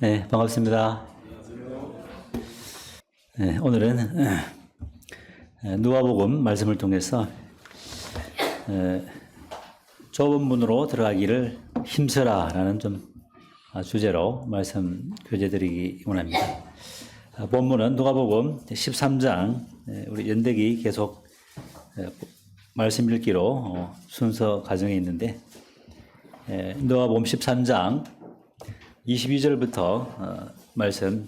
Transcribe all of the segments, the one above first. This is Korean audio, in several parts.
네, 반갑습니다. 네, 오늘은 누가복음 말씀을 통해서 좁은 문으로 들어가기를 힘쓰라라는 주제로 말씀 교제드리기 원합니다. 본문은 누가복음 13장, 우리 연대기 계속 말씀 읽기로 순서 가정에 있는데, 누가복음 13장 22절부터 말씀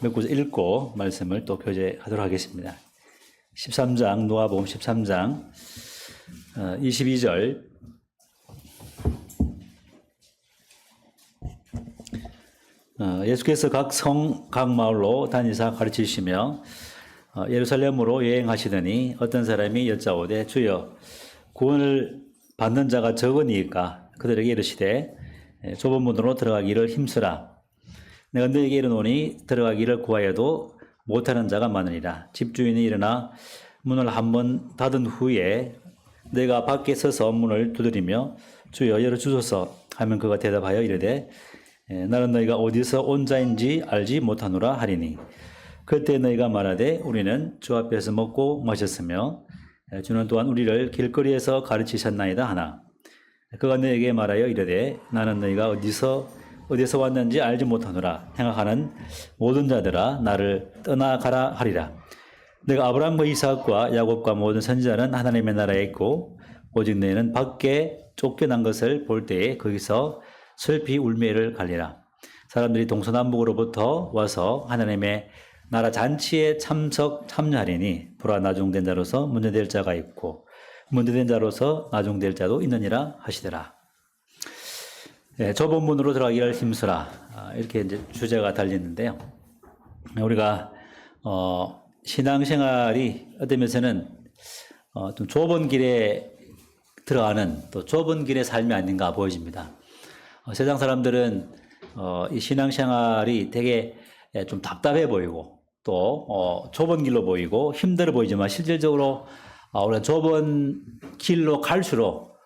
몇 구절 읽고 말씀을 또 교제하도록 하겠습니다. 13장, 누가복음 13장 22절. 예수께서 각 성, 각 마을로 다니사 가르치시며 예루살렘으로 여행하시더니 어떤 사람이 여짜오되 주여 구원을 받는 자가 적으니까 그들에게 이르시되 좁은 문으로 들어가기를 힘쓰라. 내가 너에게 이르노니 들어가기를 구하여도 못하는 자가 많으니라. 집주인이 일어나 문을 한번 닫은 후에 내가 밖에 서서 문을 두드리며 주여 열어주소서 하면 그가 대답하여 이르되 나는 너희가 어디서 온 자인지 알지 못하노라 하리니 그때 너희가 말하되 우리는 주 앞에서 먹고 마셨으며 주는 또한 우리를 길거리에서 가르치셨나이다 하나 그가 너에게 말하여 이르되 나는 너희가 어디서 왔는지 알지 못하노라 행하는 모든 자들아 나를 떠나가라 하리라. 내가 아브라함과 이삭과 야곱과 모든 선지자는 하나님의 나라에 있고 오직 너희는 밖에 쫓겨난 것을 볼 때에 거기서 슬피 울매를 갈리라. 사람들이 동서남북으로부터 와서 하나님의 나라 잔치에 참여하리니 보라 나중된 자로서 먼저 될 자가 있고 먼저 된 자로서 나중될 자도 있느니라 하시더라. 좁은 문으로 들어가기를 힘쓰라. 이렇게 이제 주제가 달리는데요. 우리가 신앙생활이 어떤 면에서는 좀 좁은 길에 들어가는 또 좁은 길의 삶이 아닌가 보여집니다. 세상 사람들은 이 신앙생활이 되게 좀 답답해 보이고 또 좁은 길로 보이고 힘들어 보이지만 실질적으로 우리가 좁은 길로 갈수록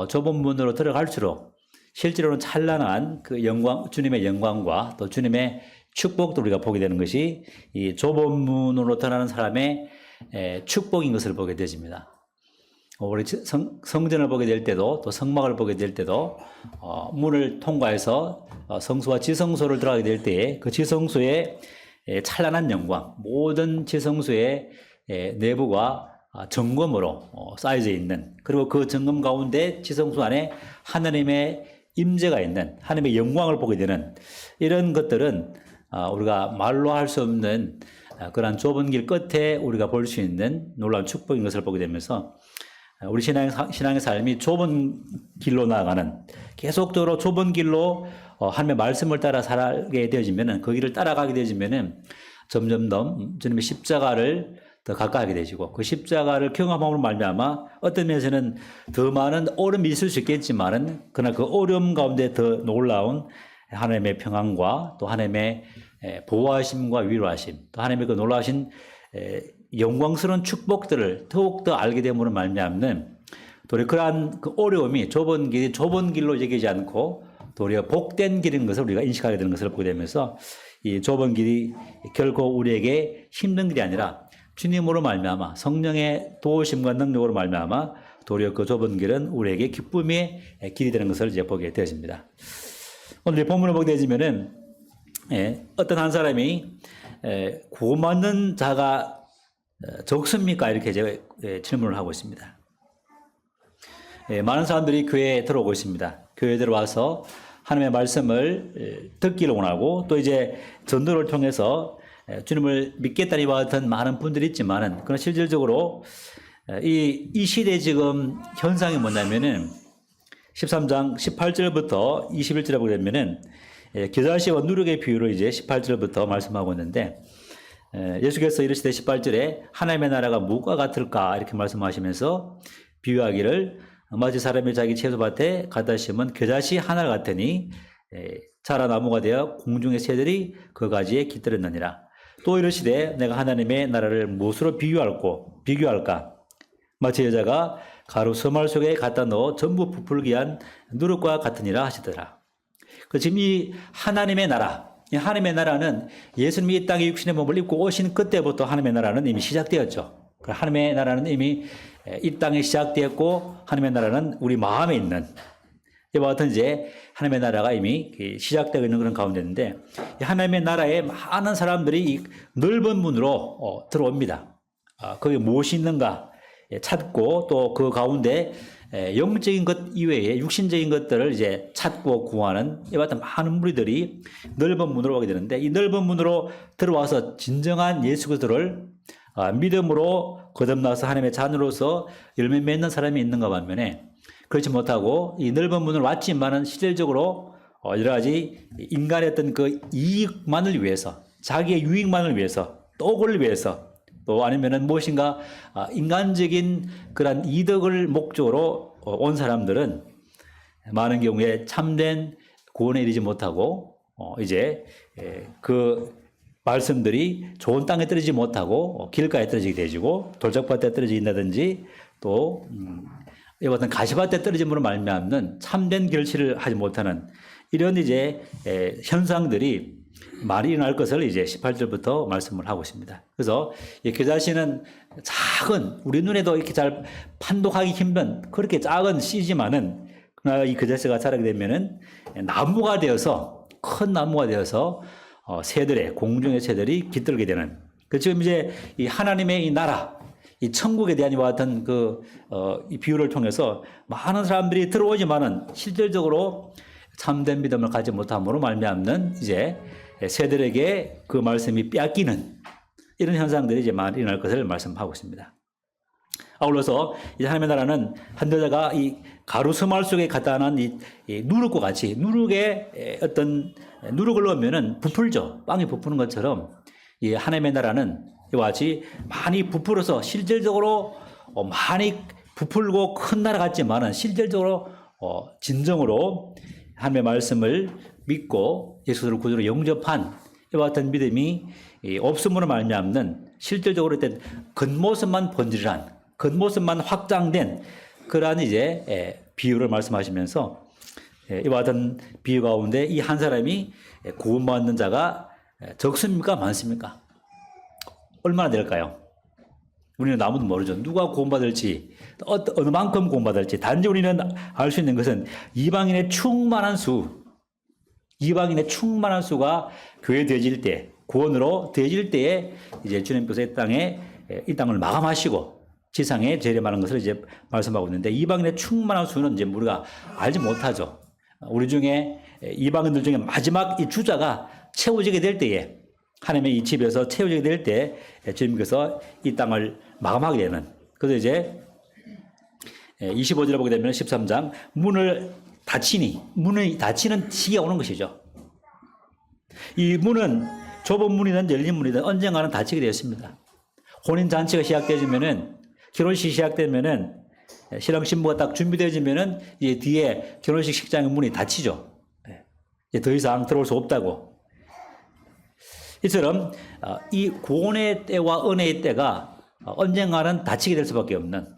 좁은 문으로 들어갈수록 실제로는 찬란한 그 영광, 주님의 영광과 또 주님의 축복도 우리가 보게 되는 것이 이 좁은 문으로 들어가는 사람의 축복인 것을 보게 되집니다. 우리 성전을 보게 될 때도 또 성막을 보게 될 때도 문을 통과해서 성소와 지성소를 들어가게 될 때에 그 지성소의 찬란한 영광, 모든 지성소의 내부가 정금으로 쌓여져 있는, 그리고 그 정금 가운데 지성소 안에 하나님의 임재가 있는, 하나님의 영광을 보게 되는 이런 것들은 우리가 말로 할 수 없는 그러한 좁은 길 끝에 우리가 볼 수 있는 놀라운 축복인 것을 보게 되면서 우리 신앙의 삶이 좁은 길로 나아가는, 계속적으로 좁은 길로 하나님의 말씀을 따라 살게 되어지면은, 그 길을 따라가게 되어지면은 점점 더 주님의 십자가를 더 가까이하게 되시고, 그 십자가를 경험함으로 말미암아 어떤 면에서는 더 많은 어려움이 있을 수 있겠지만은, 그러나 그 어려움 가운데 더 놀라운 하나님의 평안과 또 하나님의 보호하심과 위로하심, 또 하나님의 그 놀라우신 영광스러운 축복들을 더욱더 알게 됨으로 말미암는, 또 그러한 그 어려움이 좁은 길로 여기지 않고 또 우리가 복된 길인 것을 우리가 인식하게 되는 것을 보게 되면서, 이 좁은 길이 결코 우리에게 힘든 길이 아니라 주님으로 말미암아 성령의 도우심과 능력으로 말미암아 도리어 그 좁은 길은 우리에게 기쁨의 길이 되는 것을 이제 보게 되어집니다. 오늘 본문을 보게 되지면은 어떤 한 사람이 구원받는 자가 적습니까? 이렇게 제가 질문을 하고 있습니다. 많은 사람들이 교회에 들어오고 있습니다. 교회에 들어와서 하나님의 말씀을 듣기를 원하고 또 이제 전도를 통해서 주님을 믿겠다는 이와 같은 많은 분들이 있지만은, 그러나 실질적으로 이 시대 지금 현상이 뭐냐면은 13장 18절부터 21절에 보게 되면은 겨자씨와 누룩의 비유를 이제 18절부터 말씀하고 있는데, 예수께서 이르시되 18절에 하나님의 나라가 무엇과 같을까 이렇게 말씀하시면서 비유하기를 마치 사람이 자기 채소밭에 갖다 심은 겨자씨 하나 같으니 자라 나무가 되어 공중의 새들이 그 가지에 깃들었느니라. 또 이르시되 내가 하나님의 나라를 무엇으로 비교할까? 마치 여자가 가루 서말 속에 갖다 넣어 전부 부풀게 한 누룩과 같으니라 하시더라. 지금 이 하나님의 나라, 이 하나님의 나라는 예수님이 이 땅에 육신의 몸을 입고 오신 그때부터 하나님의 나라는 이미 시작되었죠. 하나님의 나라는 이미 이 땅에 시작되었고 하나님의 나라는 우리 마음에 있는 이와 같은 이제 하나님의 나라가 이미 시작되어 있는 그런 가운데인데 하나님의 나라에 많은 사람들이 이 넓은 문으로 들어옵니다. 거기 무엇이 있는가 찾고 또 그 가운데 영적인 것 이외에 육신적인 것들을 이제 찾고 구하는 이와 같은 많은 무리들이 넓은 문으로 오게 되는데 이 넓은 문으로 들어와서 진정한 예수 그리스도를 믿음으로 거듭나서 하나님의 자녀로서 열매 맺는 사람이 있는가 반면에 그렇지 못하고 이 넓은 문을 왔지만은 실질적으로 여러 가지 인간의 어떤 그 이익만을 위해서 자기의 유익만을 위해서 떡을 위해서 또 아니면은 무엇인가 인간적인 그런 이득을 목적으로 온 사람들은 많은 경우에 참된 구원에 이르지 못하고 이제 그 말씀들이 좋은 땅에 떨어지지 못하고 길가에 떨어지게 되고 돌짝밭에 떨어진다든지 또 이와 같은 가시밭에 떨어짐으로 말미암는 참된 결실을 하지 못하는 이런 이제 현상들이 많이 일어날 것을 이제 18절부터 말씀을 하고 있습니다. 그래서 그 자신은 작은 우리 눈에도 이렇게 잘 판독하기 힘든 그렇게 작은 씨지만은 그러나 이 그자씨가 자라게 되면은 나무가 되어서 큰 나무가 되어서 새들의 공중의 새들이 깃들게 되는 그 지금 이제 이 하나님의 이 나라 이 천국에 대한 이와 같은 이 비유를 통해서 많은 사람들이 들어오지만은 실질적으로 참된 믿음을 가지 못함으로 말미암는 이제 새들에게 그 말씀이 빼앗기는 이런 현상들이 이제 많이 일어날 것을 말씀하고 있습니다. 아울러서 이제 하나님의 나라는 한 여자가 이 가루스말 속에 갖다 놓은 이 누룩과 같이 누룩에 어떤 누룩을 넣으면은 부풀죠. 빵이 부푸는 것처럼 이 하나님의 나라는 이와 같이 많이 부풀어서 실질적으로 많이 부풀고 큰 나라 같지만은 실질적으로 진정으로 하나님의 말씀을 믿고 예수를 구주로 영접한 이와 같은 믿음이 없음으로 말미암는 실질적으로 겉모습만 번지르한 겉모습만 확장된 그러한 이제 비유를 말씀하시면서 이와 같은 비유 가운데 이 한 사람이 구원받는 자가 적습니까 많습니까? 얼마나 될까요? 우리는 아무도 모르죠. 누가 구원받을지 어느 만큼 구원받을지 단지 우리는 알 수 있는 것은 이방인의 충만한 수가 교회 되어질 때 구원으로 되어질 때에 이제 주님께서 이 땅을 마감하시고 지상에 재림하는 것을 이제 말씀하고 있는데 이방인의 충만한 수는 이제 우리가 알지 못하죠. 우리 중에 이방인들 중에 마지막 이 주자가 채워지게 될 때에 하나님의 이 집에서 채워지게 될 때 주님께서 이 땅을 마감하게 되는 그래서 이제 25절에 보게 되면 13장 문이 닫히는 시기가 오는 것이죠. 이 문은 좁은 문이든 열린 문이든 언젠가는 닫히게 되었습니다. 혼인잔치가 시작되어지면은 결혼식이 시작되면은 신랑 신부가 딱 준비되어지면은 이제 뒤에 결혼식 식장의 문이 닫히죠. 이제 더 이상 들어올 수 없다고. 이처럼 이 구원의 때와 은혜의 때가 언젠가는 닫히게 될 수밖에 없는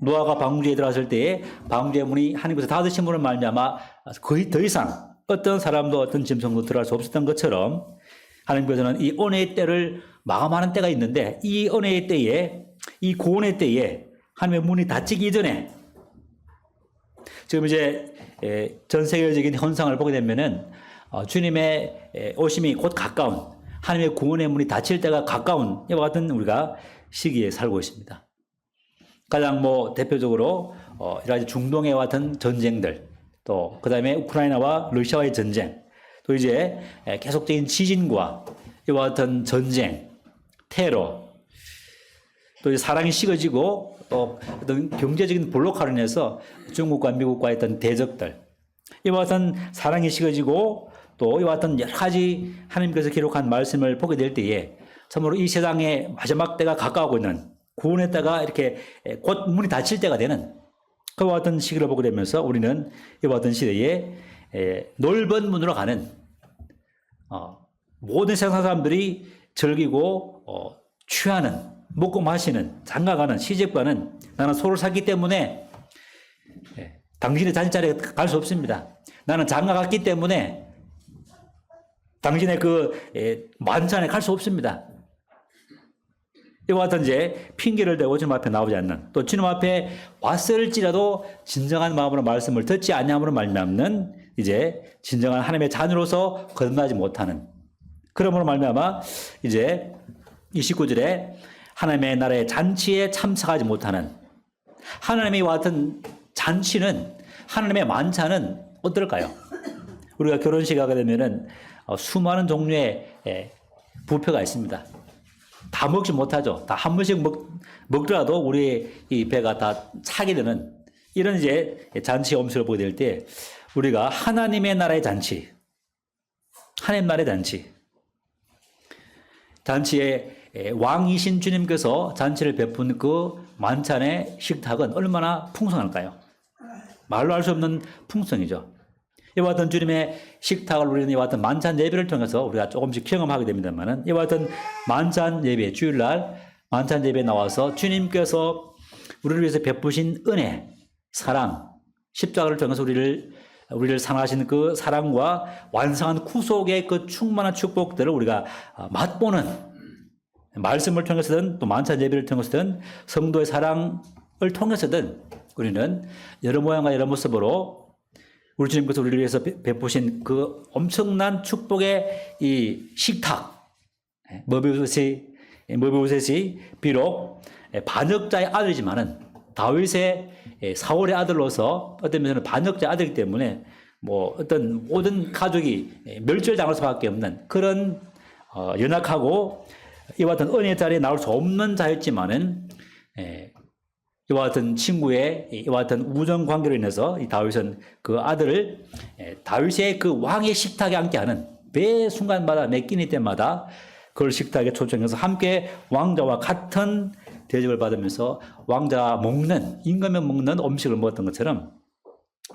노아가 방주에 들어갔을 때에 방주의 문이 하나님께서 닫으심으로 말미암아 거의 더 이상 어떤 사람도 어떤 짐승도 들어갈 수 없었던 것처럼 하나님께서는 이 은혜의 때를 마감하는 때가 있는데 이 은혜의 때에 이 구원의 때에 하나님의 문이 닫히기 이전에 지금 이제 전 세계적인 현상을 보게 되면은 주님의 오심이 곧 가까운 하나님의 구원의 문이 닫힐 때가 가까운 이와 같은 우리가 시기에 살고 있습니다. 가장 대표적으로 여러 가지 중동에 같은 전쟁들 또 그다음에 우크라이나와 러시아와의 전쟁 또 이제 계속적인 지진과 이와 같은 전쟁 테러 또 사랑이 식어지고 또 어떤 경제적인 블록화로 인해서 중국과 미국과의 어떤 대적들 이와 같은 사랑이 식어지고 또 이와 같은 여러 가지 하나님께서 기록한 말씀을 보게 될 때에 참으로 이 세상의 마지막 때가 가까우고 있는 구원의 때가 이렇게 곧 문이 닫힐 때가 되는 그와 같은 시기를 보게 되면서 우리는 이와 같은 시대에 넓은 문으로 가는 모든 세상 사람들이 즐기고 취하는 먹고 마시는 장가가는 시집가는 나는 소를 샀기 때문에 당신의 자식 자리에 갈 수 없습니다. 나는 장가갔기 때문에 당신의 만찬에 갈 수 없습니다. 이와 같은 이제 핑계를 대고 주님 앞에 나오지 않는, 또 주님 앞에 왔을지라도 진정한 마음으로 말씀을 듣지 아니함으로 말미암는 이제 진정한 하나님의 자녀로서 거듭나지 못하는, 그러므로 말미암아 이제 29절에 하나님의 나라의 잔치에 참석하지 못하는, 하나님의 이와 같은 잔치는, 하나님의 만찬은 어떨까요? 우리가 결혼식 하게 되면은 수많은 종류의 뷔페가 있습니다. 다 먹지 못하죠. 다 한 번씩 먹더라도 우리 이 배가 다 차게 되는 이런 이제 잔치 음식을 보게 될 때 우리가 하나님의 나라의 잔치, 하나님 나라의 잔치에 왕이신 주님께서 잔치를 베푼 그 만찬의 식탁은 얼마나 풍성할까요? 말로 할 수 없는 풍성이죠. 이와 같은 주님의 식탁을 우리는 이와 같은 만찬 예배를 통해서 우리가 조금씩 경험하게 됩니다만은, 이와 같은 만찬 예배, 주일날 만찬 예배에 나와서 주님께서 우리를 위해서 베푸신 은혜, 사랑, 십자가를 통해서 우리를 사랑하신 그 사랑과 완성한 구속의 그 충만한 축복들을 우리가 맛보는, 말씀을 통해서든 또 만찬 예배를 통해서든 성도의 사랑을 통해서든 우리는 여러 모양과 여러 모습으로 우리 주님께서 우리를 위해서 베푸신 그 엄청난 축복의 이 식탁, 머비우셋이 비록 반역자의 아들이지만은 다윗의 사울의 아들로서 어떤 면에서는 반역자의 아들이기 때문에 뭐 어떤 모든 가족이 멸절당할 수밖에 없는 그런 연약하고 이와 같은 은혜의 자리에 나올 수 없는 자였지만은 이와 같은 친구의 이와 같은 우정 관계로 인해서 이 다윗은 그 아들을 다윗의 그 왕의 식탁에 앉게하는, 매 순간마다 매 끼니 때마다 그걸 식탁에 초청해서 함께 왕자와 같은 대접을 받으면서 왕자가 먹는, 임금이 먹는 음식을 먹었던 것처럼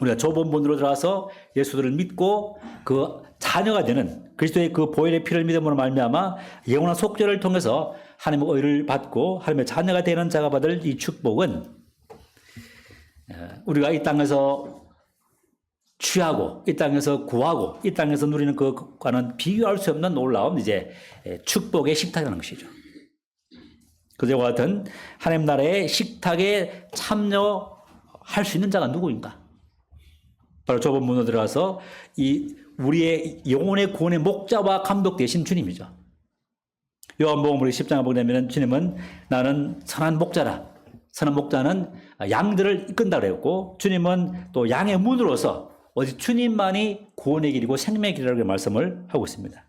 우리가 좁은 문으로 들어와서 예수를 믿고 그 자녀가 되는 그리스도의 그 보혈의 피를 믿음으로 말미암아 영원한 속죄를 통해서 하나님의 의를 받고 하나님의 자녀가 되는 자가 받을 이 축복은 우리가 이 땅에서 취하고 이 땅에서 구하고 이 땅에서 누리는 그것과는 비교할 수 없는 놀라운 이제 축복의 식탁이라는 것이죠. 그와 같은 하나님 나라의 식탁에 참여할 수 있는 자가 누구인가? 바로 좁은 문으로 들어가서 이 우리의 영혼의 구원의 목자와 감독 되신 주님이죠. 요한복음 우리 10장에 보게 되면 주님은 나는 선한 목자라. 선한 목자는 양들을 이끈다 그랬고, 주님은 또 양의 문으로서 오직 주님만이 구원의 길이고 생명의 길이라고 말씀을 하고 있습니다.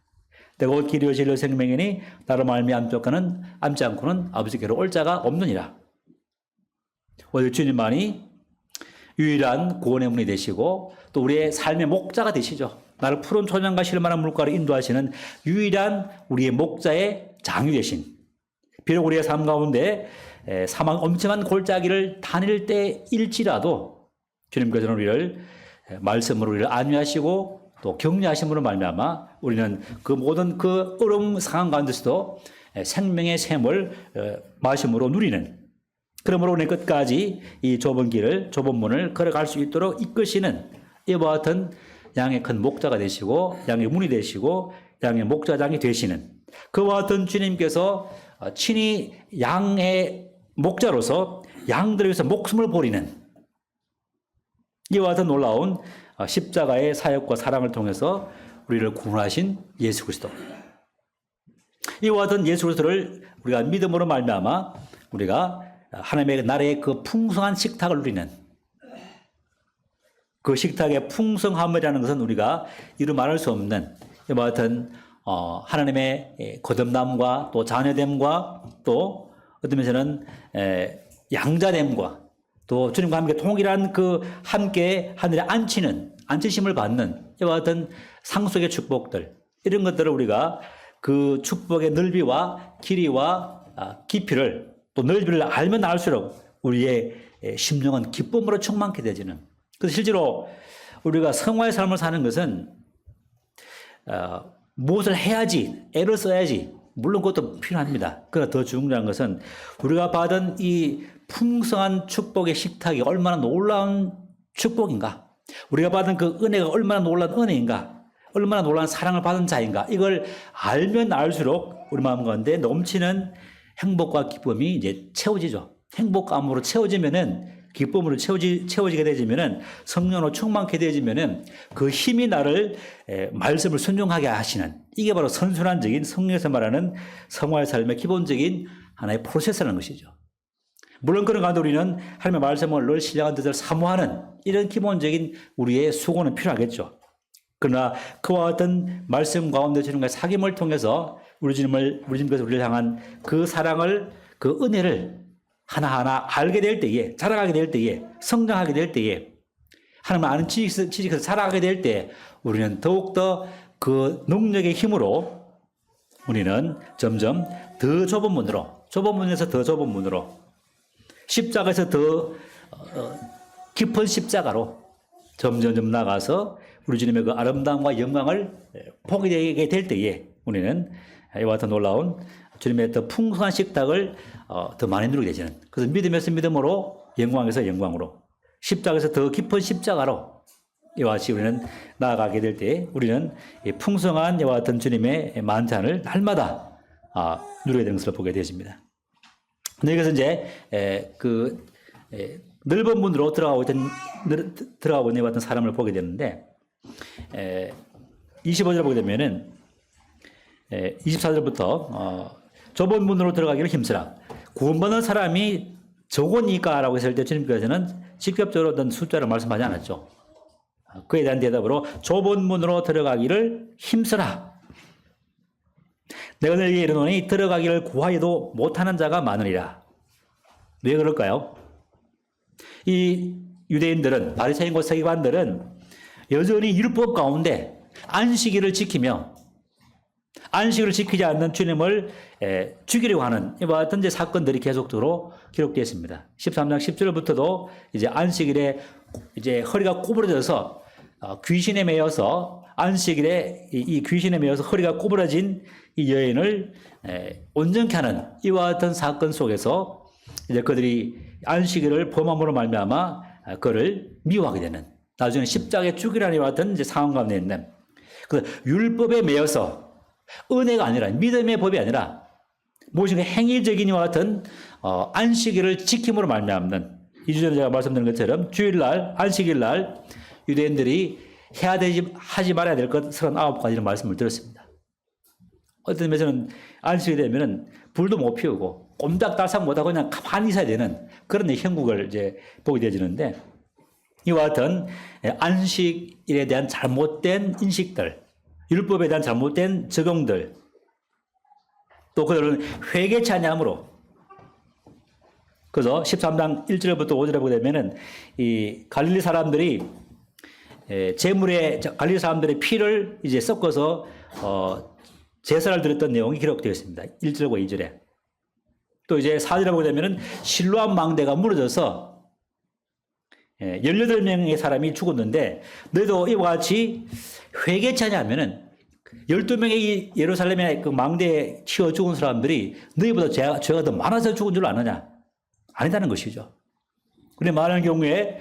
내가 곧 길이요 진리요 생명이니 나로 말미암지 않고는 아버지께로 올 자가 없느니라. 오직 주님만이 유일한 구원의 문이 되시고 또 우리의 삶의 목자가 되시죠. 나를 푸른 초장과 실만한 물가로 인도하시는 유일한 우리의 목자의 장이 되신, 비록 우리의 삶 가운데 사망 엄청난 골짜기를 다닐 때일지라도 주님께서는 우리를 말씀으로 우리를 안위하시고 또 격려하심으로 말미암아 우리는 그 모든 그 어려운 상황 가운데서도 생명의 샘을 마심으로 누리는, 그러므로 우리 끝까지 이 좁은 길을, 좁은 문을 걸어갈 수 있도록 이끄시는 이와 같은 양의 큰 목자가 되시고 양의 문이 되시고 양의 목자장이 되시는 그와 같은 주님께서 친히 양의 목자로서 양들을 위해서 목숨을 버리는 이와 같은 놀라운 십자가의 사역과 사랑을 통해서 우리를 구원하신 예수 그리스도, 이와 같은 예수 그리스도를 우리가 믿음으로 말미암아 우리가 하나님의 나라의 그 풍성한 식탁을 누리는, 그 식탁의 풍성함이라는 것은 우리가 이루 말할 수 없는 이와 같은 하나님의 거듭남과 또 자녀됨과 또 어떤 면에서는 양자됨과 또 주님과 함께 통일한 그 함께 하늘에 안치심을 받는 이와 같은 상속의 축복들, 이런 것들을 우리가 그 축복의 넓이와 길이와 깊이를 또 넓이를 알면 알수록 우리의 심령은 기쁨으로 충만케 되지는, 그래서 실제로 우리가 성화의 삶을 사는 것은 무엇을 해야지, 애를 써야지, 물론 그것도 필요합니다. 그러나 더 중요한 것은 우리가 받은 이 풍성한 축복의 식탁이 얼마나 놀라운 축복인가, 우리가 받은 그 은혜가 얼마나 놀라운 은혜인가, 얼마나 놀라운 사랑을 받은 자인가. 이걸 알면 알수록 우리 마음 가운데 넘치는 행복과 기쁨이 이제 채워지죠. 행복감으로 채워지면은, 기쁨으로 채워지게 되지면은, 성령으로 충만케 되어지면은 그 힘이 나를 말씀을 순종하게 하시는, 이게 바로 선순환적인 성령에서 말하는 성화의 삶의 기본적인 하나의 프로세스라는 것이죠. 물론 그런 가운데 우리는 하나님의 말씀을 늘 신령한 뜻을 사모하는 이런 기본적인 우리의 수고는 필요하겠죠. 그러나 그와 같은 말씀 가운데 주님과의 사귐을 통해서 우리 주님께서 우리를 향한 그 사랑을, 그 은혜를 하나하나 알게 될 때에, 자라가게 될 때에, 성장하게 될 때에, 하나님을 아는 지식에서 자라가게 될 때 우리는 더욱더 그 능력의 힘으로 우리는 점점 더 좁은 문에서 더 좁은 문으로, 십자가에서 더 깊은 십자가로 점점 나가서 우리 주님의 그 아름다움과 영광을 보게 되게 될 때에 우리는 이와 같은 놀라운 주님의 더 풍성한 식탁을 더 많이 누리게 되지는, 그래서 믿음에서 믿음으로, 영광에서 영광으로, 십자가에서 더 깊은 십자가로 이와 같이 우리는 나아가게 될 때 우리는 풍성한 이와 같은 주님의 만찬을 날마다 누리게 되는 것을 보게 되십니다. 여기서 이제 넓은 문으로 들어가고 있는 이와 같은 사람을 보게 되는데, 25절을 보게 되면은 24절부터 좁은 문으로 들어가기를 힘쓰라. 구원받는 사람이 적으니까라고 했을 때 주님께서는 직접적으로 어떤 숫자를 말씀하지 않았죠. 그에 대한 대답으로 좁은 문으로 들어가기를 힘쓰라. 내가 너에게 이르노니 들어가기를 구하여도 못하는 자가 많으리라. 왜 그럴까요? 이 유대인들은, 바리새인과 서기관들은 여전히 율법 가운데 안식일을 지키며 안식일을 지키지 않는 주님을 죽이려고 하는 이와 같은 이제 사건들이 계속적으로 기록되어 있습니다. 13장 10절부터도 이제 안식일에 이제 허리가 구부러져서 귀신에 매여서, 안식일에 이 귀신에 매여서 허리가 구부러진 이 여인을 온전케 하는 이와 같은 사건 속에서 이제 그들이 안식일을 범함으로 말미암아 그를 미워하게 되는, 나중에 십자가에 죽이라는 이와 같은 이제 상황 가운데 있는, 그 율법에 매여서 은혜가 아니라, 믿음의 법이 아니라 무엇인가 행위적인 이와 같은 안식일을 지킴으로 말미암는, 2주 전에 제가 말씀드린 것처럼 주일날, 안식일날 유대인들이 하지 말아야 될 것 39가지를 말씀을 드렸습니다. 어떤 면에서는 안식이 되면은 불도 못 피우고 꼼짝달싹 못하고 그냥 가만히 있어야 되는 그런 형국을 이제 보게 되어지는데, 이와 같은 안식일에 대한 잘못된 인식들, 율법에 대한 잘못된 적용들, 또 그들은 회개치 아니함으로, 그래서 13장 1절부터 5절에 보게 되면은 이 갈릴리 사람들이 갈릴리 사람들의 피를 이제 섞어서 제사를 드렸던 내용이 기록되어 있습니다. 1절과 2절에. 또 이제 4절에 보게 되면은 실로암 망대가 무너져서 18명의 사람이 죽었는데, 너희도 이와 같이 회개치 아니하면은 12명의 이 예루살렘의 그 망대에 치여 죽은 사람들이 너희보다 죄가 더 많아서 죽은 줄 아느냐? 아니다는 것이죠. 그런데 많은 경우에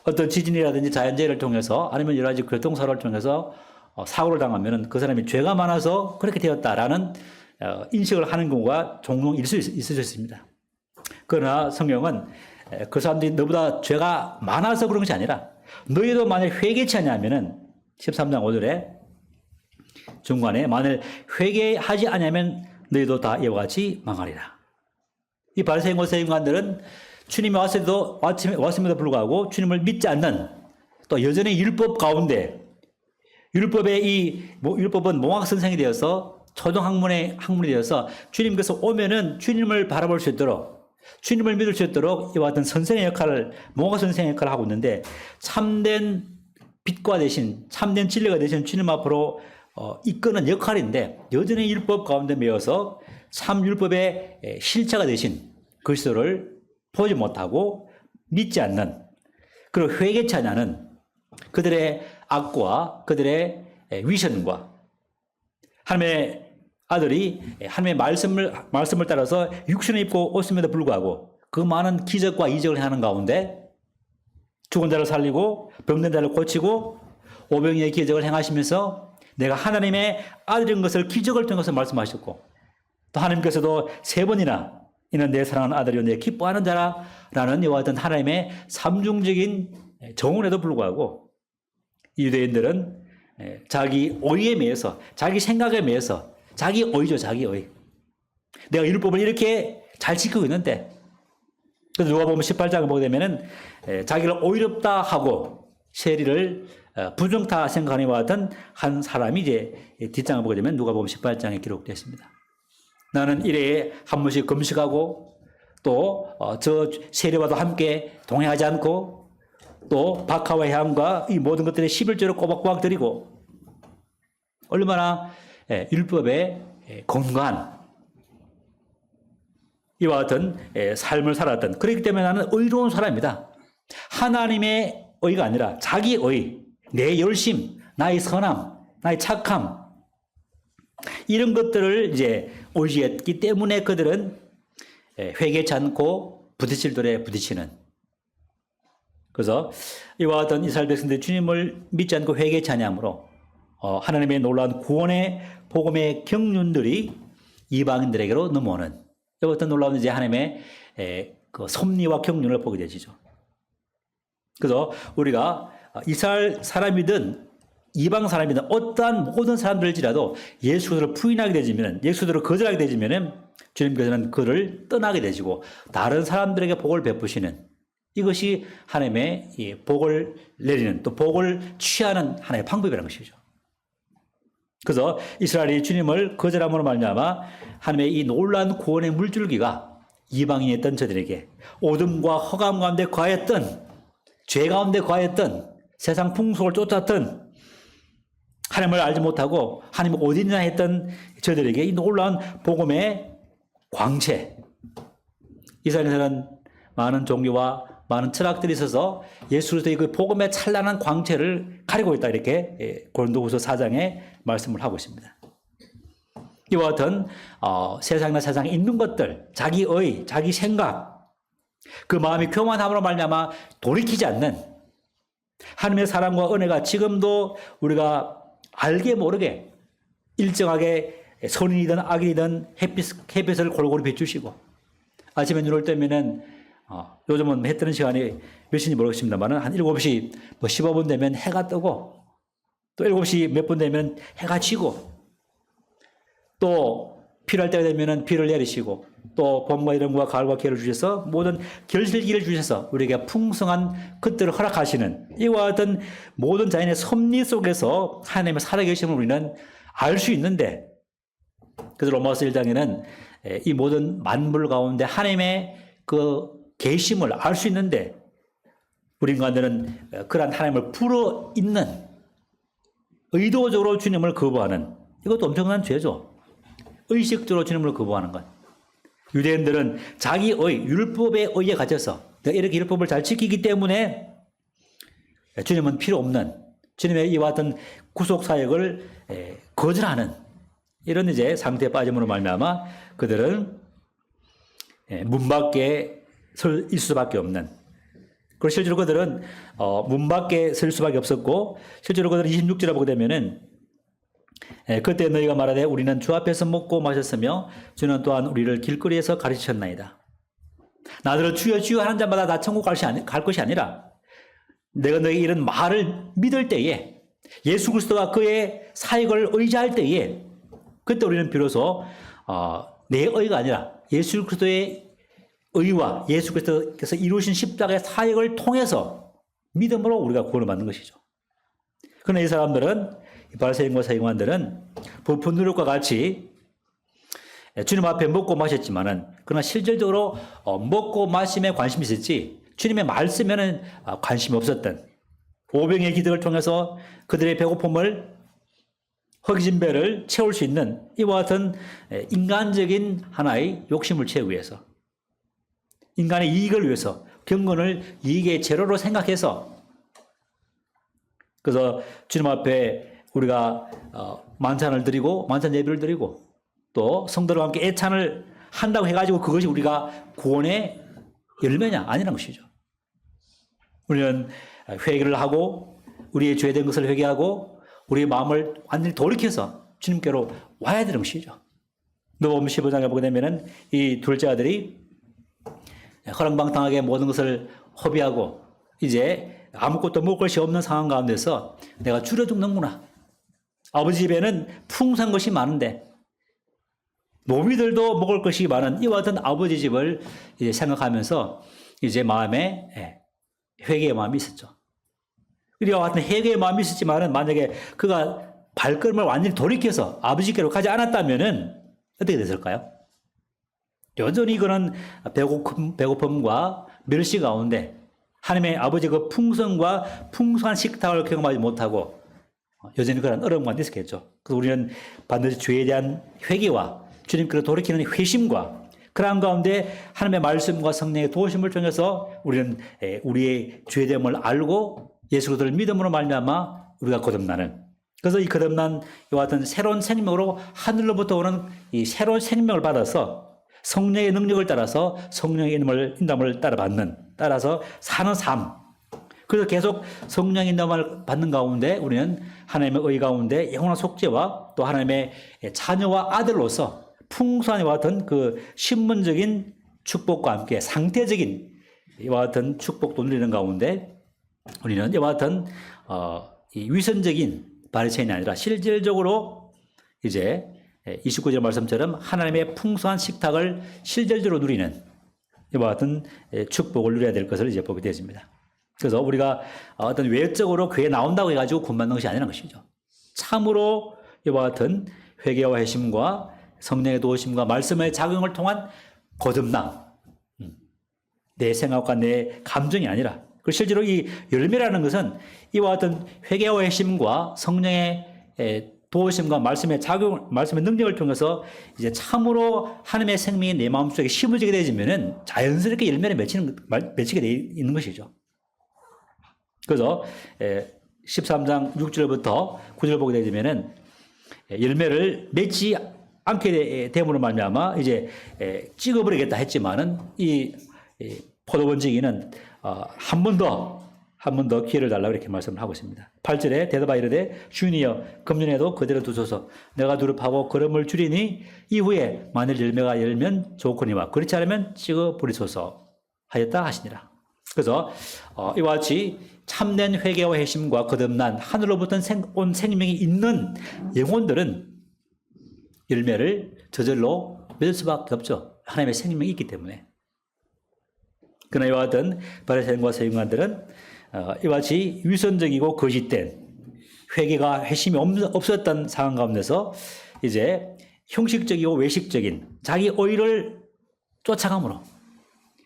어떤 지진이라든지 자연재해를 통해서, 아니면 여러 가지 교통사고를 통해서 사고를 당하면은 그 사람이 죄가 많아서 그렇게 되었다라는 인식을 하는 경우가 종종 있을 수 있습니다. 그러나 성경은 그 사람들이 너보다 죄가 많아서 그런 것이 아니라, 너희도 만약 회개치 않냐면은 13장 5절에 중간에 만일 회개하지 않으면 너희도 다 이와 같이 망하리라. 이 바리새인과 서기관들은 주님이 왔음에도 불구하고 주님을 믿지 않는, 또 여전히 율법 가운데, 율법은 몽학 선생이 되어서 초등 학문이 되어서 주님께서 오면은 주님을 바라볼 수 있도록, 주님을 믿을 수 있도록 이와 같은 선생의 역할을, 몽학 선생의 역할을 하고 있는데, 참된 빛과 대신, 참된 진리가 되신 주님 앞으로 이끄는 역할인데, 여전히 율법 가운데 매여서 참 율법의 실체가 되신 그리스도를 보지 못하고 믿지 않는, 그리고 회개치 않는 그들의 악과 그들의 위선과, 하나님의 아들이 하나님의 말씀을 따라서 육신을 입고 오심에도 불구하고 그 많은 기적과 이적을 하는 가운데 죽은 자를 살리고 병든 자를 고치고 오병이의 기적을 행하시면서 내가 하나님의 아들인 것을 기적을 통해서 말씀하셨고 또 하나님께서도 3번이나 이는 내 사랑하는 아들이요 내 기뻐하는 자라라는 이와 같은 하나님의 삼중적인 정언에도 불구하고 유대인들은 자기 의에 매여서 자기 생각에 매여서 자기 의죠. 자기 의. 내가 율법을 이렇게 잘 지키고 있는데 그래서 누가 보면 18장을 보게 되면은 자기를 오히렵다 하고 세리를 부정타 생각하는 이와 같은 한 사람이 이제 뒷장을 보게 되면 누가 보면 18장에 기록되어 있습니다. 나는 일회에 한 번씩 금식하고 또 저 세리와도 함께 동행하지 않고 또 박하와 해함과 이 모든 것들의 11조를 꼬박꼬박 드리고 얼마나 율법에 건강한 이와 같은 삶을 살았던 그렇기 때문에 나는 의로운 사람이다. 하나님의 의가 아니라 자기 의, 내 열심, 나의 선함, 나의 착함 이런 것들을 이제 의지했기 때문에 그들은 회개치 않고 부딪힐 돌에 부딪히는 그래서 이와 같은 이스라엘 백성들이 주님을 믿지 않고 회개치 아니하므로 하나님의 놀라운 구원의 복음의 경륜들이 이방인들에게로 넘어오는 이와 같은 놀라운 이제 하나님의 그 섭리와 경륜을 보게 되시죠. 그래서 우리가 이스라엘 사람이든 이방 사람이든 어떠한 모든 사람들일지라도 예수 그리스도를 부인하게 되지면 예수 그리스도를 거절하게 되지면은 주님께서는 그를 떠나게 되시고 다른 사람들에게 복을 베푸시는 이것이 하나님의 이 복을 내리는 또 복을 취하는 하나의 방법이라는 것이죠. 그래서 이스라엘이 주님을 거절함으로 말미암아 하나님의 이 놀라운 구원의 물줄기가 이방인이었던 저들에게 어둠과 허감 가운데 거하였던 죄 가운데 거하였던 세상 풍속을 쫓았던 하나님을 알지 못하고 하나님 어디 있나 했던 저들에게 이 놀라운 복음의 광채 이스라엘에서는 많은 종교와 많은 철학들이 있어서 예수 그리스도의 그 복음의 찬란한 광채를 가리고 있다 이렇게 고린도후서 4장에 말씀을 하고 있습니다. 이와 같은 세상이나 세상에 있는 것들 자기의 자기 생각 그 마음이 교만함으로 말미암아 돌이키지 않는 하나님의 사랑과 은혜가 지금도 우리가 알게 모르게 일정하게 선인이든 악인이든 햇빛을 골고루 비추시고 아침에 눈을 뜨면은 요즘은 해 뜨는 시간이 몇 시인지 모르겠습니다만 한 7시 15분 되면 해가 뜨고 또 7시 몇 분 되면 해가 지고 또 필요할 때가 되면 비를 내리시고 또 봄과 여름과 가을과 겨울을 주셔서 모든 결실기를 주셔서 우리에게 풍성한 것들을 허락하시는 이와 같은 모든 자연의 섭리 속에서 하나님의 살아계심을 우리는 알 수 있는데 그래서 로마서 1장에는 이 모든 만물 가운데 하나님의 그 계심을 알 수 있는데 우리 인간들은 그러한 하나님을 불어있는 의도적으로 주님을 거부하는 이것도 엄청난 죄죠. 의식적으로 주님을 거부하는 것. 유대인들은 자기의 율법의 의에 갇혀서 내가 이렇게 율법을 잘 지키기 때문에 주님은 필요 없는 주님의 이와 같은 구속 사역을 거절하는 이런 이제 상태에 빠짐으로 말미암아 그들은 문 밖에 설 수밖에 없는 그리고 실제로 그들은 문 밖에 설 수밖에 없었고 실제로 그들은 26절에 보게 되면은 그때 너희가 말하되 우리는 주 앞에서 먹고 마셨으며 주는 또한 우리를 길거리에서 가르치셨나이다. 나더러 주여 주여 하는 자마다 다 천국 갈 것이 아니라 내가 너희 이런 말을 믿을 때에 예수 그리스도와 그의 사역을 의지할 때에 그때 우리는 비로소 내 의가 아니라 예수 그리스도의 의와 예수 그리스도께서 이루신 십자가의 사역을 통해서 믿음으로 우리가 구원을 받는 것이죠. 그러나 이 사람들은 이 바리새인과 서기관들은 부푼 노력과 같이 주님 앞에 먹고 마셨지만은 그러나 실질적으로 먹고 마심에 관심이 있었지 주님의 말씀에는 관심이 없었던 오병의 기적을 통해서 그들의 배고픔을 허기진 배를 채울 수 있는 이와 같은 인간적인 하나의 욕심을 채우기 위해서 인간의 이익을 위해서 경건을 이익의 재료로 생각해서 그래서 주님 앞에 우리가 만찬을 드리고 만찬 예배를 드리고 또 성도들과 함께 애찬을 한다고 해가지고 그것이 우리가 구원의 열매냐 아니라는 것이죠. 우리는 회개를 하고 우리의 죄된 것을 회개하고 우리의 마음을 완전히 돌이켜서 주님께로 와야 되는 것이죠. 누가복음 15장에 보게 되면은 이 둘째 아들이 허랑방탕하게 모든 것을 허비하고 이제 아무것도 먹을 것이 없는 상황 가운데서 내가 줄여 죽는구나. 아버지 집에는 풍성한 것이 많은데 노비들도 먹을 것이 많은 이와 같은 아버지 집을 이제 생각하면서 이제 마음에 회개의 마음이 있었죠. 이와 같은 회개의 마음이 있었지만은 만약에 그가 발걸음을 완전히 돌이켜서 아버지께로 가지 않았다면은 어떻게 됐을까요? 여전히 그는 배고픔과 멸시 가운데 하나님의 아버지의 그 풍성과 풍성한 식탁을 경험하지 못하고 여전히 그런 어려움 가운데 있었겠죠. 그래서 우리는 반드시 죄에 대한 회개와 주님께로 돌이키는 회심과 그러한 가운데 하나님의 말씀과 성령의 도우심을 통해서 우리는 우리의 죄됨을 알고 예수 그리스도를 믿음으로 말미암아 우리가 거듭나는, 그래서 이 거듭난 이와 같은 새로운 생명으로 하늘로부터 오는 이 새로운 생명을 받아서 성령의 능력을 따라서 성령의 인도함을 따라서 사는 삶. 그래서 계속 성령의 인도함을 받는 가운데 우리는 하나님의 의 가운데 영원한 속죄와 또 하나님의 자녀와 아들로서 풍성한 이와 같은 그 신분적인 축복과 함께 상태적인 이와 같은 축복도 누리는 가운데 우리는 이와 같은 이 위선적인 바리새인이 아니라 실질적으로 이제 29절 말씀처럼 하나님의 풍성한 식탁을 실질적으로 누리는 이와 같은 축복을 누려야 될 것을 이제 보게 되었습니다. 그래서 우리가 어떤 외적으로 교회에 나온다고 해가지고 구원받는 것이 아니라는 것이죠. 참으로 이와 같은 회개와 회심과 성령의 도우심과 말씀의 작용을 통한 거듭남, 내 생각과 내 감정이 아니라, 그 실제로 이 열매라는 것은 이와 같은 회개와 회심과 성령의 도우심과 말씀의 작용, 말씀의 능력을 통해서 이제 참으로 하나님의 생명이 내 마음속에 심어지게 되지면은 자연스럽게 열매를 맺히게 되어 있는 것이죠. 그래서 13장 6절부터 9절 보게 되면은 열매를 맺지 않게 됨으로 말미암아 이제 찍어버리겠다 했지만은 이 포도원 지기는 한 번 더 기회를 달라고 이렇게 말씀을 하고 있습니다. 8절에 대답하여 이르되 주인이여 금년에도 그대로 두소서. 내가 두릅하고 걸음을 줄이니 이후에 만일 열매가 열면 좋거니와 그렇지 않으면 찍어 버리소서 하였다 하시니라. 그래서 이와 같이 참된 회개와 회심과 거듭난 하늘로부터 온 생명이 있는 영혼들은 열매를 저절로 맺을 수밖에 없죠. 하나님의 생명이 있기 때문에. 그러나 이와 같은 바리새인과 서기관들은 이와 같이 위선적이고 거짓된 회개가 회심이 없었던 상황 가운데서 이제 형식적이고 외식적인 자기 의를 쫓아감으로,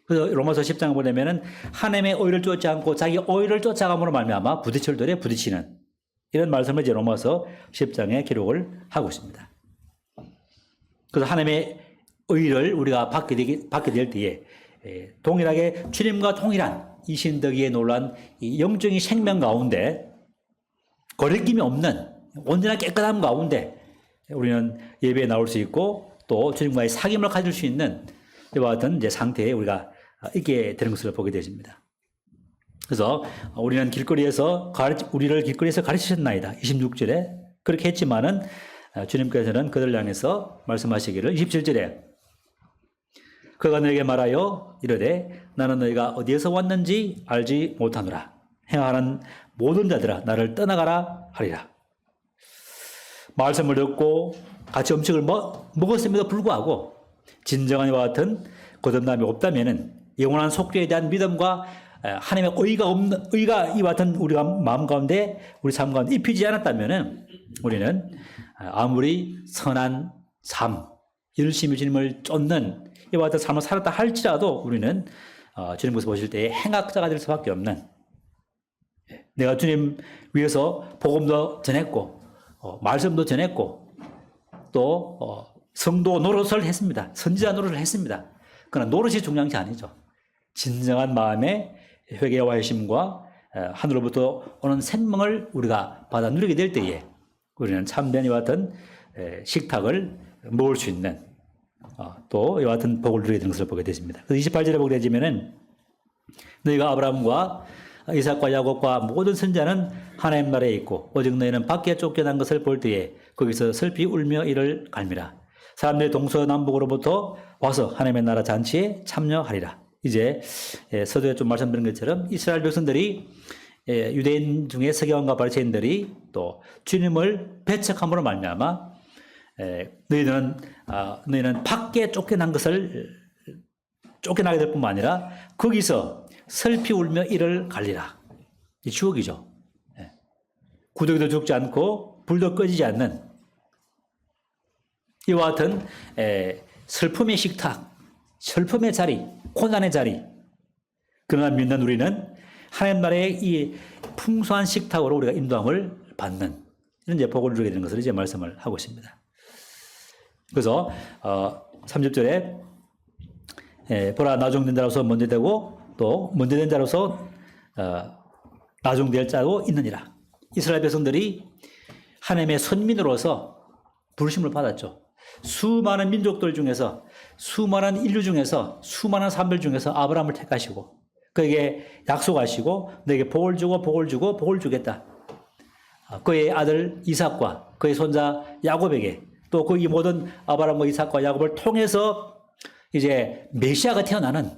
그래서 로마서 10장을 보려면은 하나님의 의를 쫓지 않고 자기 의를 쫓아감으로 말미암아 부딪힐 부딪히는 이런 말씀을 이제 로마서 10장에 기록을 하고 있습니다. 그래서 하나님의 의를 우리가 받게 될 때에 동일하게 주님과 동일한 이 신덕이에 놀란 이 영적인 생명 가운데 거리낌이 없는 온전한 깨끗함 가운데 우리는 예배에 나올 수 있고 또 주님과의 사귐을 가질 수 있는 이와 같은 이제 상태에 우리가 있게 되는 것을 보게 되십니다. 그래서 우리는 우리를 길거리에서 가르치셨나이다. 26절에 그렇게 했지만은 주님께서는 그들을 향해서 말씀하시기를 27절에 그가 너에게 말하여 이르되 나는 너희가 어디에서 왔는지 알지 못하노라. 행하는 모든 자들아 나를 떠나가라 하리라. 말씀을 듣고 같이 음식을 먹었음에도 불구하고 진정한 이와 같은 거듭남이 없다면은 영원한 속죄에 대한 믿음과 하나님의 의가 이와 같은 우리가 마음 가운데 우리 삶 가운데 입히지 않았다면은 우리는 아무리 선한 삶, 열심히 주님을 쫓는 이와 같은 삶을 살았다 할지라도 우리는 주님께서 보실 때에 행악자가 될 수밖에 없는, 내가 주님 위해서 복음도 전했고 말씀도 전했고 또 성도 노릇을 했습니다. 선지자 노릇을 했습니다. 그러나 노릇이 중요한 게 아니죠. 진정한 마음의 회개와 회심과 하늘로부터 오는 생명을 우리가 받아 누리게 될 때에 우리는 참된 이와 같은 식탁을 먹을 수 있는 또 이와 같은 복을 누리게 되는 것을 보게 되십니다. 그래서 28절에 보게 되지면은 너희가 아브라함과 이삭과 야곱과 모든 선자는 하나님 나라에 있고 오직 너희는 밖에 쫓겨난 것을 볼 때에 거기서 슬피 울며 이를 갈미라. 사람들이 동서남북으로부터 와서 하나님의 나라 잔치에 참여하리라. 이제 서두에 좀 말씀드린 것처럼 이스라엘 백성들이 유대인 중에 서기관과 바리새인들이 또 주님을 배척함으로 말미암아 너희는 밖에 쫓겨난 것을 쫓겨나게 될 뿐만 아니라 거기서 슬피 울며 이를 갈리라. 이 추억이죠. 구더기도 죽지 않고 불도 꺼지지 않는 이와 같은 슬픔의 식탁, 슬픔의 자리, 고난의 자리. 그러나 믿는 우리는 하나님 나라의 이 풍성한 식탁으로 우리가 인도함을 받는 이런 이제 복을 누리게 되는 것을 이제 말씀을 하고 있습니다. 그래서 30절에 보라 나중된 자로서 먼저 되고 또 먼저 된 자로서 나중될 자도 있느니라. 이스라엘 백성들이 하나님의 선민으로서 부르심을 받았죠. 수많은 민족들 중에서 수많은 인류 중에서 수많은 사람들 중에서 아브라함을 택하시고 그에게 약속하시고 너에게 복을 주고 복을 주고 복을 주겠다. 그의 아들 이삭과 그의 손자 야곱에게 또 그 이 모든 아브라함과 이삭과 야곱을 통해서 이제 메시아가 태어나는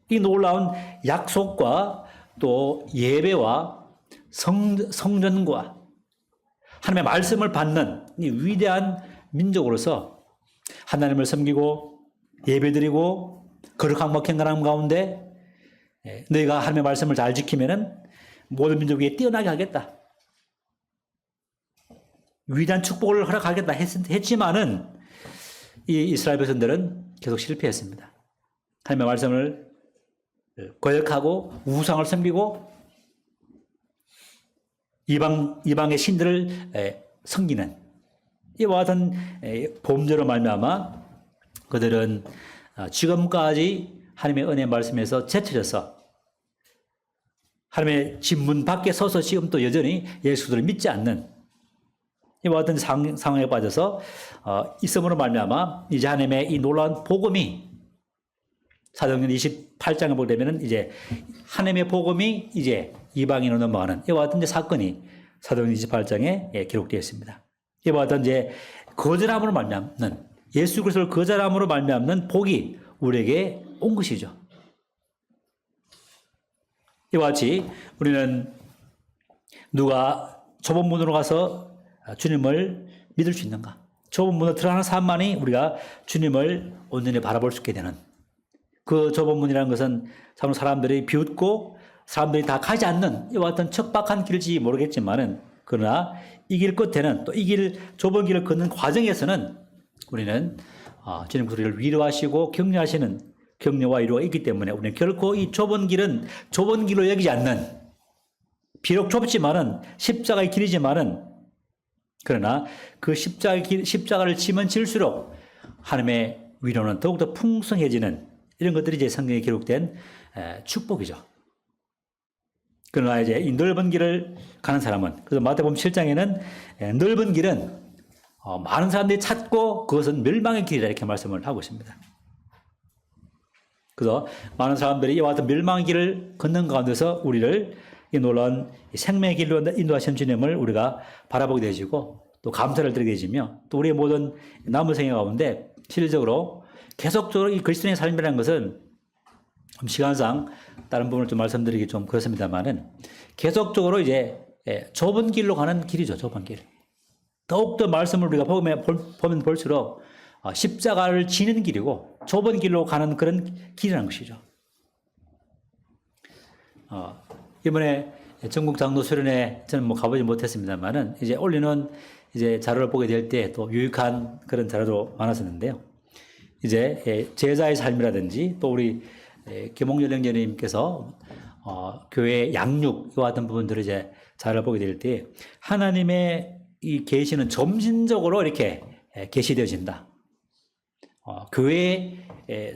이 놀라운 약속과 또 예배와 성전과 하나님의 말씀을 받는 이 위대한 민족으로서 하나님을 섬기고 예배드리고 거룩한 행하는 가운데 너희가 하나님의 말씀을 잘 지키면은 모든 민족 위에 뛰어나게 하겠다. 위대한 축복을 허락하겠다 했지만은 이 이스라엘 백성들은 계속 실패했습니다. 하나님의 말씀을 거역하고 우상을 섬기고 이방의 신들을 섬기는 이와 같은 범죄로 말미암아 그들은 지금까지 하나님의 은혜 말씀에서 제쳐져서 하나님의 집문 밖에 서서 지금 또 여전히 예수를 믿지 않는 이와 같은 상황에 빠져서 있음으로 말미암아 이제 하나님의 이 놀라운 복음이 사도행전 28장에 보게 되면은 이제 하나님의 복음이 이제 이방인으로 넘어가는 이와 같은 이제 사건이 사도행전 28장에 기록되어 있습니다. 이와 같은 이제 거절함으로 말미암는 예수 그리스도를 거절함으로 말미암는 복이 우리에게 온 것이죠. 이와 같이 우리는 누가 좁은 문으로 가서 주님을 믿을 수 있는가? 좁은 문으로 들어가는 사람만이 우리가 주님을 온전히 바라볼 수 있게 되는 그 좁은 문이라는 것은 참 사람들이 비웃고 사람들이 다 가지 않는 이와 같은 척박한 길지 모르겠지만은 그러나 이 길 끝에는 또 이 길 좁은 길을 걷는 과정에서는 우리는 주님 우리를 위로하시고 격려하시는 격려와 위로가 있기 때문에 우리는 결코 이 좁은 길은 좁은 길로 여기지 않는 비록 좁지만은 십자가의 길이지만은 그러나 그 십자가를 지면 질수록 하나님의 위로는 더욱더 풍성해지는 이런 것들이 이제 성경에 기록된 축복이죠. 그러나 이제 이 넓은 길을 가는 사람은 그래서 마태복음 7장에는 넓은 길은 많은 사람들이 찾고 그것은 멸망의 길이다 이렇게 말씀을 하고 있습니다. 그래서 많은 사람들이 이와 같은 멸망의 길을 걷는 가운데서 우리를 이 놀라운 생명의 길로 인도하시는 주님을 우리가 바라보게 되어지고 또 감사를 드리게 되지며 또 우리의 모든 남은 생애 가운데 실질적으로 계속적으로 이 그리스도인의 삶이라는 것은 시간상 다른 부분을 좀 말씀드리기 좀 그렇습니다만은 계속적으로 이제 좁은 길로 가는 길이죠. 좁은 길. 더욱더 말씀을 우리가 보면 볼수록 십자가를 지는 길이고 좁은 길로 가는 그런 길이라는 것이죠. 이번에 전국 장로 수련회 저는 뭐 가보지 못했습니다만은 이제 올리는 이제 자료를 보게 될 때 또 유익한 그런 자료도 많았었는데요. 이제 제자의 삶이라든지 또 우리 김홍열 형제님께서 교회 양육 이와 같은 부분들을 이제 자료를 보게 될 때 하나님의 이 계시는 점진적으로 이렇게 계시되어진다. 교회의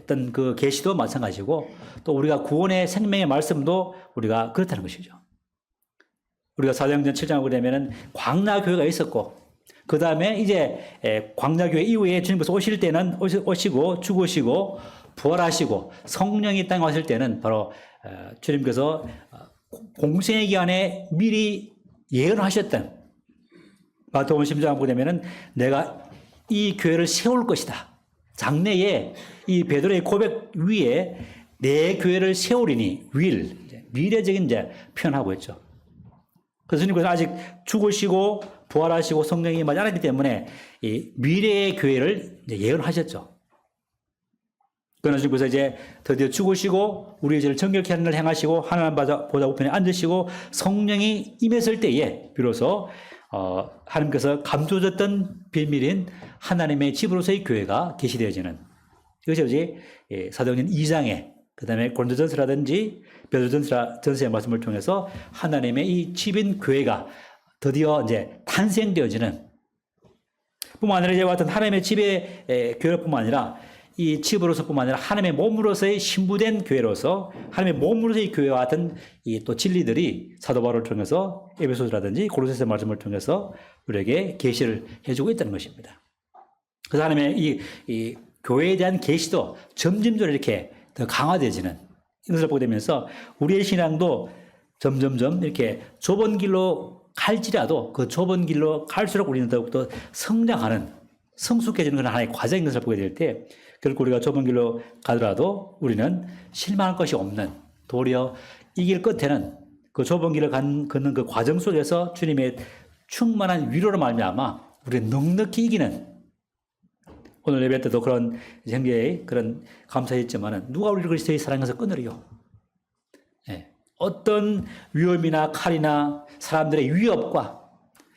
어떤 그 계시도 마찬가지고 또 우리가 구원의 생명의 말씀도 우리가 그렇다는 것이죠. 우리가 사도행전 7장을 보게 되면은 광야교회가 있었고 그 다음에 이제 광야교회 이후에 주님께서 오실 때는 오시고 죽으시고 부활하시고 성령이 땅에 왔을 때는 바로 주님께서 공생의 기간에 미리 예언하셨던 마태복음 10장 보게 되면은 내가 이 교회를 세울 것이다. 장래에 이 베드로의 고백 위에 내 교회를 세우리니 미래적인 이제 표현하고 있죠. 그래서 주님께서 아직 죽으시고 부활하시고 성령이 임하지 않았기 때문에 이 미래의 교회를 이제 예언하셨죠. 그러나 주님께서 이제 드디어 죽으시고 우리의 죄를 정결케 하는 걸 행하시고 하나님 보좌 우편에 앉으시고 성령이 임했을 때에 비로소 하나님께서 감춰졌던 비밀인 하나님의 집으로서의 교회가 계시되어지는 이것이 사도행전 2장에 그 다음에 고린도전서라든지 베드로전서의 말씀을 통해서 하나님의 이 집인 교회가 드디어 이제 탄생되어지는 뿐만 아니라 이제 같은 하나님의 집의 교회뿐만 아니라 이 집으로서뿐만 아니라 하나님의 몸으로서의 신부된 교회로서 하나님의 몸으로서의 교회와 같은 이 또 진리들이 사도 바울을 통해서 에베소서라든지 고린도서 말씀을 통해서 우리에게 계시를 해주고 있다는 것입니다. 그래서 하나님의 이 교회에 대한 계시도 점점점 이렇게 더 강화되어지는 이것을 보게 되면서 우리의 신앙도 점점점 이렇게 좁은 길로 갈지라도 그 좁은 길로 갈수록 우리는 더욱더 성장하는 성숙해지는 그런 하나의 과정인 것을 보게 될 때 결국 우리가 좁은 길로 가더라도 우리는 실망할 것이 없는 도리어 이 길 끝에는 그 좁은 길을 걷는 그 과정 속에서 주님의 충만한 위로로 말미암아 우리는 넉넉히 이기는 오늘 예배 때도 그런 형제의 그런 감사했지만은 누가 우리를 그리스도의 사랑에서 끊으리요? 예. 어떤 위험이나 칼이나 사람들의 위협과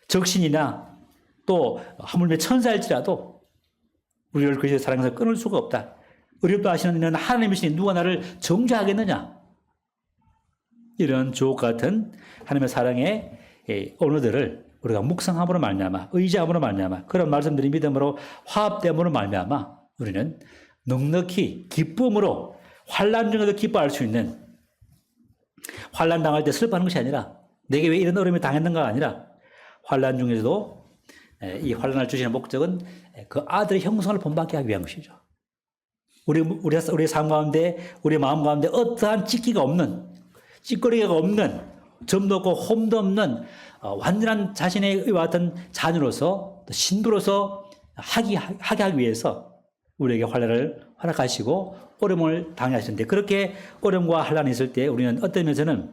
적신이나 또 하물며 천사일지라도 우리를 그리스도의 사랑에서 끊을 수가 없다. 어렵다 하시는 이는 하나님이시니 누가 나를 정죄하겠느냐? 이런 주옥 같은 하나님의 사랑의 언어들을 우리가 묵상함으로 말미암아 의지함으로 말미암아 그런 말씀들이 믿음으로 화합됨으로 말미암아 우리는 넉넉히 기쁨으로 환난 중에도 기뻐할 수 있는 환난 당할 때 슬퍼하는 것이 아니라 내게 왜 이런 어려움이 당했는가가 아니라 환난 중에서도 이 환난을 주시는 목적은 그 아들의 형성을 본받게 하기 위한 것이죠. 우리 삶 가운데 우리 마음 가운데 어떠한 찢기가 없는 찌꺼리가 없는 점도 없고 홈도 없는 완전한 자신의 의와 같은 자녀로서 신부로서 하게 하기 위해서 우리에게 환난을 허락하시고 어려움을 당하시는데 그렇게 어려움과 환난이 있을 때 우리는 어떤 면에서는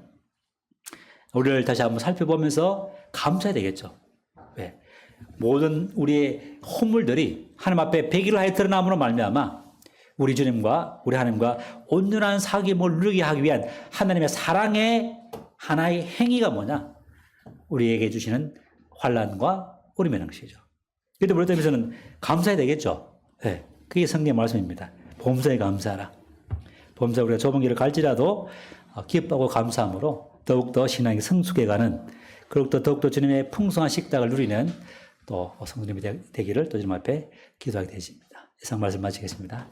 우리를 다시 한번 살펴보면서 감사해야 되겠죠. 왜? 모든 우리의 허물들이 하나님 앞에 백일을 하여 드러남으로 말미암아 우리 주님과 우리 하나님과 온전한 사귐을 누리게 하기 위한 하나님의 사랑의 하나의 행위가 뭐냐? 우리에게 주시는 환난과 어려움이라는 것이죠. 그런데 우리 때문에서는 감사해야 되겠죠. 네, 그게 성경의 말씀입니다. 범사에 감사하라. 범사 우리가 좁은 길을 갈지라도 기뻐하고 감사함으로 더욱더 신앙이 성숙해가는 그리고 또 더욱더 주님의 풍성한 식탁을 누리는 또 성도님이 되기를 또 주님 앞에 기도하게 되십니다. 이상 말씀 마치겠습니다.